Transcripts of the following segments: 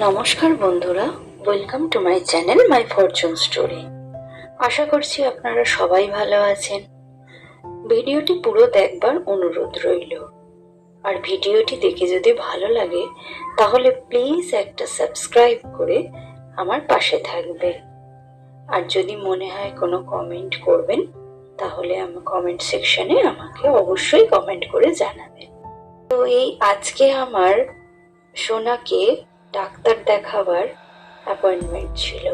নমস্কার বন্ধুরা, welcome to my channel my fortune story. আশা করছি আপনারা সবাই ভালো আছেন। ভিডিওটি পুরো দেখবার অনুরোধ রইল। আর ভিডিওটি দেখে যদি ভালো লাগে তাহলে প্লিজ একটা সাবস্ক্রাইব করে আমার পাশে থাকবেন। আর যদি মনে হয় কোনো কমেন্ট করবেন তাহলে আমার কমেন্ট সেকশনে আমাকে অবশ্যই কমেন্ট করে জানাবেন। তো এই আজকে আমার সোনাকে ডাক্তার দেখাবার অ্যাপয়েন্টমেন্ট ছিল।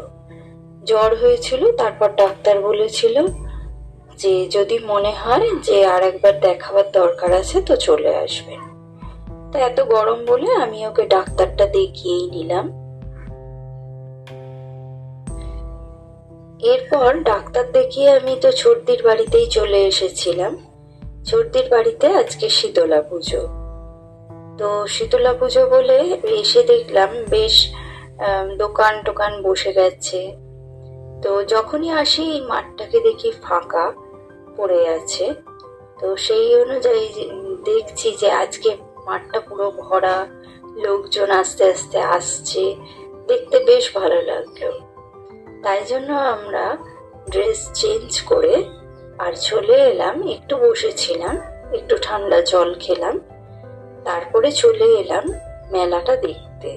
জ্বর হয়েছিল, তারপর ডাক্তার বলেছিল যে যদি মনে হয় যে আর একবার দেখাবার দরকার আছে তো চলে আসবেন। তো এত গরম বলে আমি ওকে ডাক্তারটা দেখিয়েই নিলাম। এরপর ডাক্তার দেখিয়ে আমি তো ছোটদির বাড়িতেই চলে এসেছিলাম। ছোটদির বাড়িতে আজকে শীতলা পুজো। তো শীতলা পুজো বলে এসে দেখলাম বেশ দোকান টোকান বসে গেছে। তো যখনই আসি এই মাঠটাকে দেখি ফাঁকা পড়ে আছে। তো সেই অনুযায়ী দেখছি যে আজকে মাঠটা পুরো ভরা, লোকজন আস্তে আস্তে আসছে, দেখতে বেশ ভালো লাগলো। তাই জন্য আমরা ড্রেস চেঞ্জ করে আর চলে এলাম। একটু বসেছিলাম, একটু ঠান্ডা জল খেলাম, তারপরে চলে এলাম মেলাটা দেখতে।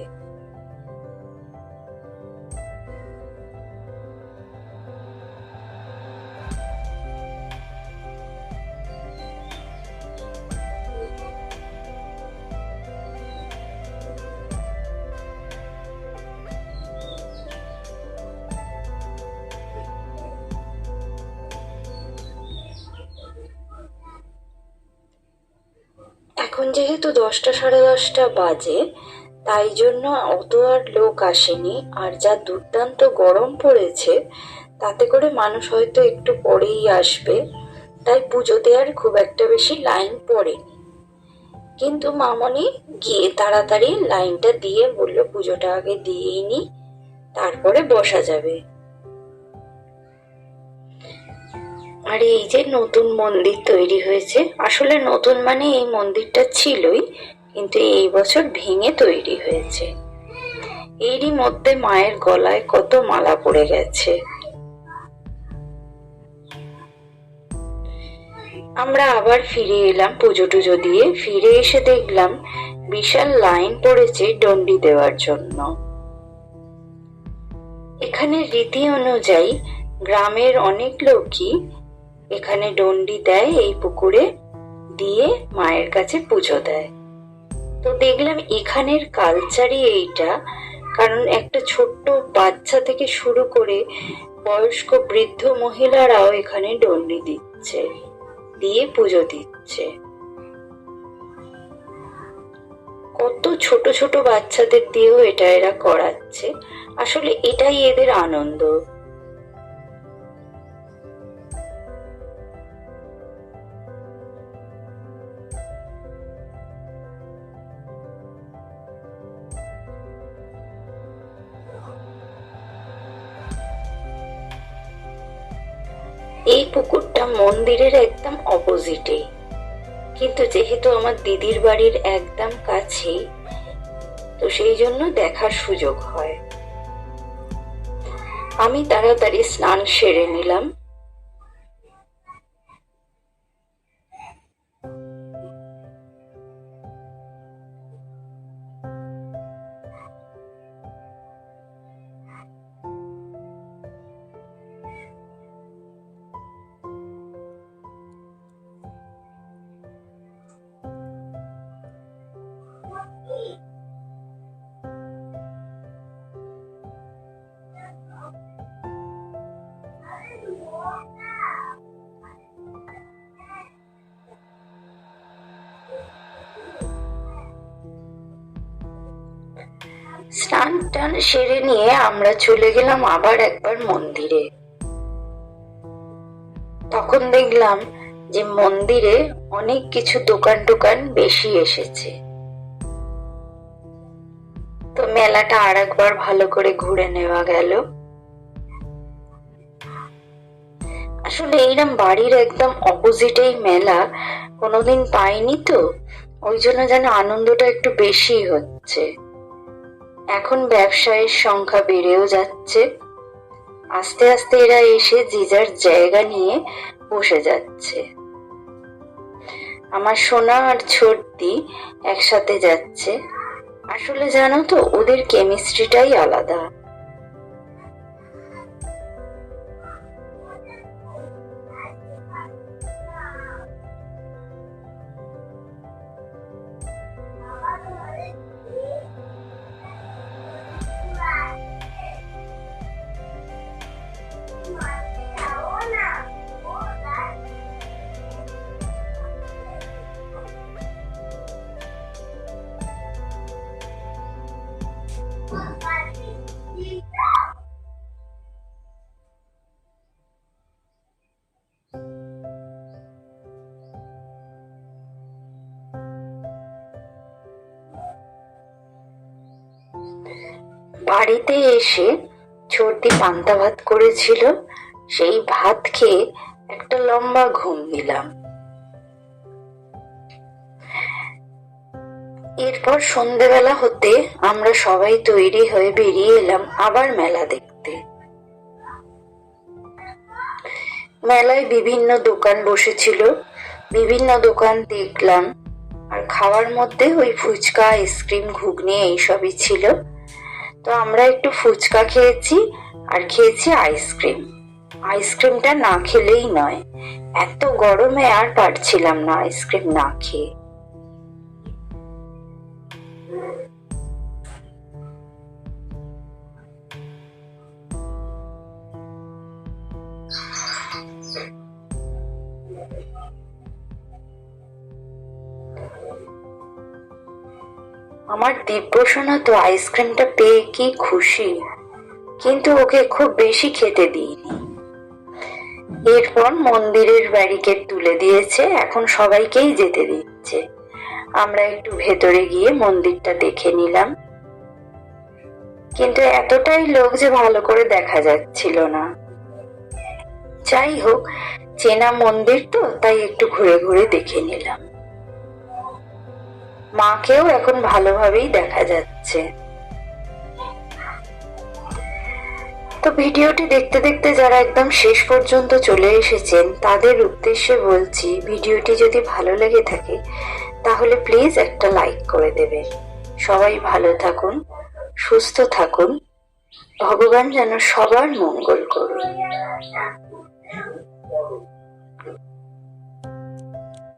এখন যেহেতু 10টা সাড়ে 10টা বাজে, তাই জন্য অত আর লোক আসেনি। আর যা দুর্দান্ত গরম পড়েছে তাতে করে মানুষ হয়তো একটু পরেই আসবে, তাই পুজোতে আর খুব একটা বেশি লাইন পড়েনি। কিন্তু মামনি গিয়ে তাড়াতাড়ি লাইনটা দিয়ে বলল পুজোটা আগে দিয়েই নি, তারপরে বসা যাবে। আর এই যে নতুন মন্দির তৈরি হয়েছে, আসলে নতুন মানে এই মন্দিরটা ছিলই, কিন্তু এই বছর ভেঙে তৈরি হয়েছে। এরই মধ্যে মায়ের গলায় কত মালা পড়ে গেছে। আমরা আবার ফিরে এলাম পুজো টুজো দিয়ে। ফিরে এসে দেখলাম বিশাল লাইন পড়েছে ডন্ডি দেওয়ার জন্য। এখানে রীতি অনুযায়ী গ্রামের অনেক লোকই এখানে ডন্ডি দেয়, এই পুকুরে দিয়ে মায়ের কাছে পুজো দেয়। তো দেখলাম এখানের কালচারই এইটা, কারণ একটা ছোট্ট বাচ্চা থেকে শুরু করে বয়স্ক বৃদ্ধ মহিলারাও এখানে ডন্ডি দিচ্ছে, দিয়ে পুজো দিচ্ছে। কত ছোট ছোট বাচ্চাদের দিয়েও এটা এরা করাচ্ছে। আসলে এটাই এদের আনন্দ। এই পুকুরটা মন্দিরের একদম অপোজিটে, কিন্তু যেহেতু আমার দিদির বাড়ির একদম কাছেই, তো সেই জন্য দেখার সুযোগ হয়। আমি তাড়াতাড়ি স্নান সেরে নিলাম। স্নান টান সেরে নিয়ে আমরা চলে গেলাম আবার একবার মন্দিরে। তখন দেখলাম যে মন্দিরে অনেক কিছু দোকান টোকান বেশি এসেছে। তো মেলাটা আর একবার ভালো করে ঘুরে নেওয়া গেল। আসলে এইরকম বাড়ির একদম অপোজিটেই মেলা, কোনোদিন পাইনি তো, ওই জন্য যেন আনন্দটা একটু বেশি হচ্ছে। এখন ব্যবসায়ীর সংখ্যা বেড়েও যাচ্ছে। আস্তে আস্তে এরা এসে যে যার জায়গা নিয়ে বসে যাচ্ছে। আমার সোনা আর ছোটদি একসাথে যাচ্ছে। আসলে জানো তো, ওদের কেমিস্ট্রিটাই আলাদা। বাড়িতে এসে ছোটদি পান্তা ভাত করেছিল, সেই ভাত খেয়ে একটা লম্বা ঘুম দিলাম। এরপর সন্ধেবেলা হতে আমরা সবাই তৈরি হয়ে বেরিয়ে এলাম আবার মেলা দেখতে। মেলায় বিভিন্ন দোকান বসেছিল, বিভিন্ন দোকান দেখলাম। আর খাওয়ার মধ্যে ওই ফুচকা, আইসক্রিম, ঘুগনি এইসবই ছিল। তো আমরা একটু ফুচকা খেয়েছি আর খেয়েছি আইসক্রিম। আইসক্রিমটা না খেলেই নয়, এত গরমে আর পারছিলাম না আইসক্রিম না খেয়ে। আমার দিব্যসোনা তো আইসক্রিমটা পেয়ে কি খুশি, কিন্তু ওকে খুব বেশি খেতে দিইনি। এরপর মন্দিরের ব্যারিকেড তুলে দিয়েছে, এখন সবাইকেই যেতে দিচ্ছে। আমরা একটু ভেতরে গিয়ে মন্দিরটা দেখে নিলাম, কিন্তু এতটাই লোক যে ভালো করে দেখা যাচ্ছিল না। যাই হোক, চেনা মন্দির তো, তাই একটু ঘুরে ঘুরে দেখে নিলাম। মাকেও এখন ভালোভাবেই দেখা যাচ্ছে। তো ভিডিওটি দেখতে দেখতে যারা একদম শেষ পর্যন্ত চলে এসেছেন তাদের উদ্দেশ্যে বলছি, ভিডিওটি যদি ভালো লেগে থাকে তাহলে প্লিজ একটা লাইক করে দেবেন। সবাই ভালো থাকুন, সুস্থ থাকুন, ভগবান যেন সবার মঙ্গল করুন।